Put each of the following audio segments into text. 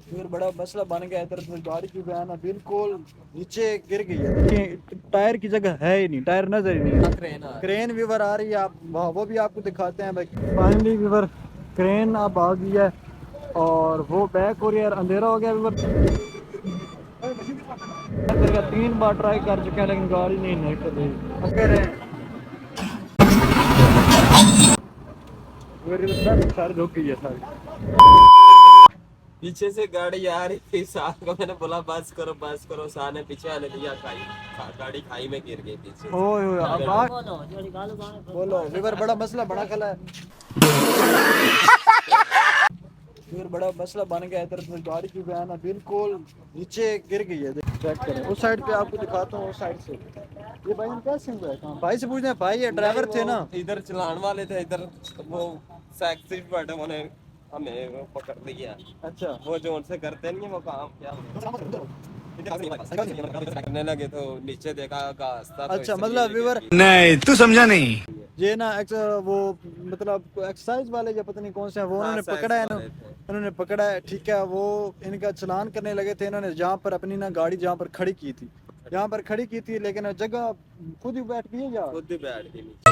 फिर बड़ा मसला बन गया इधर गाड़ी की जो है ना बिल्कुल नीचे गिर गई है। देखिए टायर की जगह है ही नहीं, टायर नजर ही नहीं है। क्रेन वीवर आ रही है, आप वो भी आपको दिखाते हैं भाई। फाइनली वीवर क्रेन अब आ गई है और वो बैक हो रही है, अंधेरा हो गया वीवर। करके 3 बार ट्राई कर चुके हैं लेकिन गाड़ी नहीं निकल रही। अगर सारी रुक गई है सारी। पीछे से गाड़ी आ रही थी, साथ को मैंने बोला बस करो, शाह ने पीछे आने दिया, गाड़ी खाई में गिर गई पीछे से। ओए ओए अब बोलो वीवर बड़ा मसला बड़ा खला है। फिर बड़ा मसला बन गया इधर गाड़ी की जो है ना बिल्कुल नीचे गिर गई है। चेक करें उस साइड पे, आपको दिखाता हूँ उस साइड से। ये भाई हम कैसे हुआ है काम, भाई से पूछते हैं, भाई ये ड्राइवर थे ना। इधर चलाने वाले थे, इधर वो टैक्सी बैठे, उन्होंने हमें वो पकड़ लिया। अच्छा वो जो उनसे करते नहीं है वो काम, क्या करने लगे तो नीचे देखा घास था, तो अच्छा इसलिए मतलब ये गिर व्यूअर गई। नहीं तू समझा नहीं। ये ना वो मतलब एक्सरसाइज वाले या पता नहीं कौन से हैं वो, हाँ, उन्होंने सैक्स पकड़ा है ना। वाले थे। उन्होंने पकड़ा है, ठीक है। वो इनका चलान करने लगे थे, इन्होंने जहाँ पर अपनी ना गाड़ी जहाँ पर खड़ी की थी, यहाँ पर खड़ी की थी, लेकिन जगह खुद ही बैठ गई है या खुद ही बैठ गई नीचे।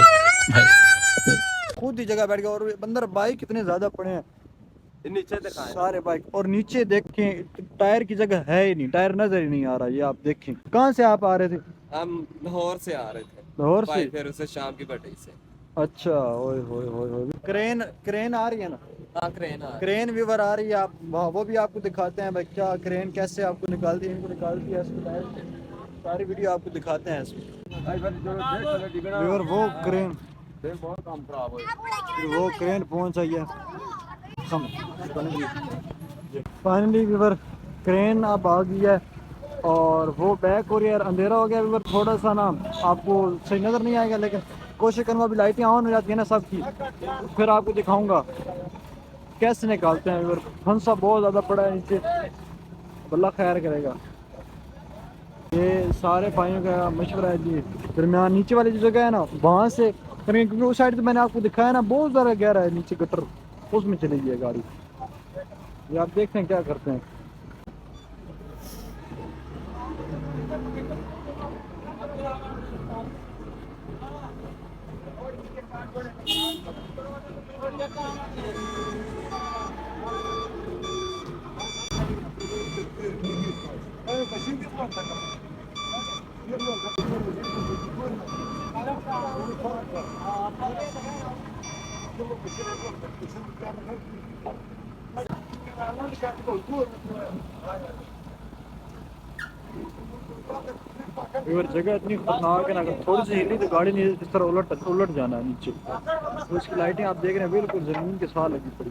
खुद ही जगह बैठ गया। और अंदर बाइक कितने ज्यादा पड़े हैं, ये नीचे दिखाए ना। सारे बाइक। और नीचे देखें टायर की जगह है ही नहीं, टायर नजर ही नहीं आ रहा। ये आप देखें। कहाँ से आप आ रहे थे? हम लाहौर से आ रहे थे, लाहौर से? भाई फिर उसे शाम की भट्टी से। अच्छा ओए होए होए होए। क्रेन क्रेन आ रही है ना, हाँ, क्रेन आ रही क्रेन वीवर आ रही है। आप वो भी आपको दिखाते हैं भाई, क्या क्रेन कैसे आपको निकालती है, इनको निकालती है इसको टायर से। सारी वीडियो आपको दिखाते हैं इसमें। वीवर वो क्रेन, बहुत काम खराब हो। वो क्रेन पहुंच आई है। फाइनली वीवर क्रेन अब आ गई है और वो बैक हो रही है। अंधेरा हो गया वीवर, थोड़ा सा ना आपको सही नज़र नहीं आएगा, लेकिन कोशिश करूँगा। अभी लाइटें ऑन हो जाती है ना सबकी, फिर आपको दिखाऊंगा कैसे निकालते हैं वीवर। फंसा बहुत ज़्यादा पड़ा है नीचे, अल्लाह खैर करेगा। ये सारे भाइयों का मशवरा है जी, दरमियान नीचे वाली जो जगह है ना वहाँ से करेंगे, क्योंकि उस साइड तो मैंने आपको दिखाया ना बहुत ज़्यादा गहरा है नीचे गटर, उसमें चलेगी है गाड़ी। ये आप देखते हैं क्या करते हैं। अगर जगह इतनी खतरनाक है ना, अगर थोड़ी सी हिली तो गाड़ी नहीं इस तरह उलट उलट जाना है नीचे। तो इसकी लाइटें आप देख रहे हैं बिल्कुल जमीन के साथ लगी पड़ी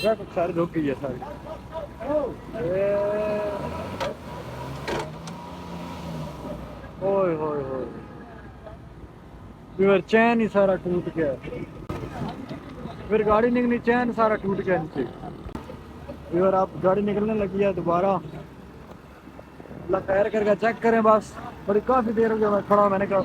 ट्रैफिक सारी रुक गई है सारी। ओए होए होए फिर चैन ही सारा टूट गया, फिर गाड़ी निकली, चैन सारा टूट गया नीचे। फिर आप गाड़ी निकलने लगी है दोबारा, अल्लाह खैर करके चेक करें बस। बड़ी काफ़ी देर हो गया मैं खड़ा हूं, मैंने कहा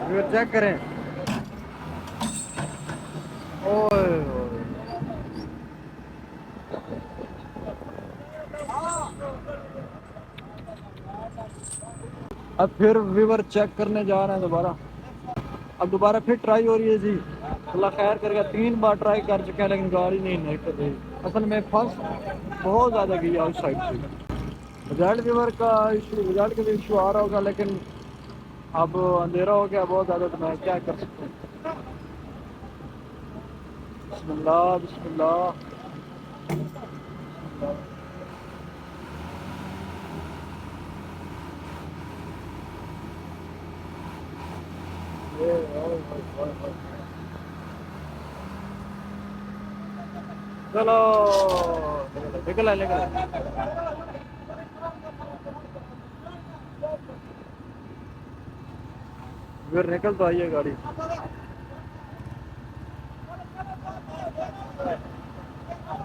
फिर चेक करें। ओए ओए अब फिर वीवर चेक करने जा रहे हैं दोबारा। अब दोबारा फिर ट्राई हो रही है जी, अल्लाह खैर करके 3 बार ट्राई कर चुके हैं लेकिन गाड़ी नहीं निकल रही। असल में फंस बहुत ज़्यादा गई है उस साइड से। रिजल्ट वीवर का इशू, रिजल्ट का भी इशू आ रहा होगा, लेकिन अब अंधेरा हो गया बहुत ज़्यादा, तो मैं क्या कर सकता हूँ। बिस्मिल्लाह बिस्मिल्लाह। चलो निकल है निकल है। फिर निकल तो आई है गाड़ी।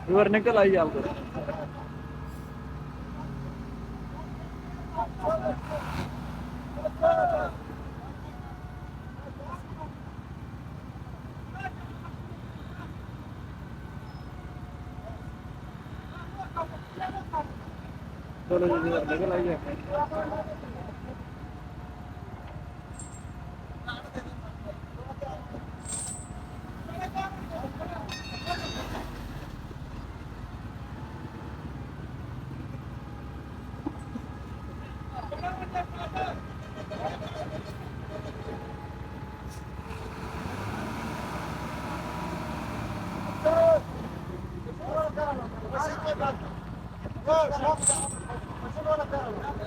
फिर निकल आई है आपको। चलो जी निकल आई है। Vai, vai, vai.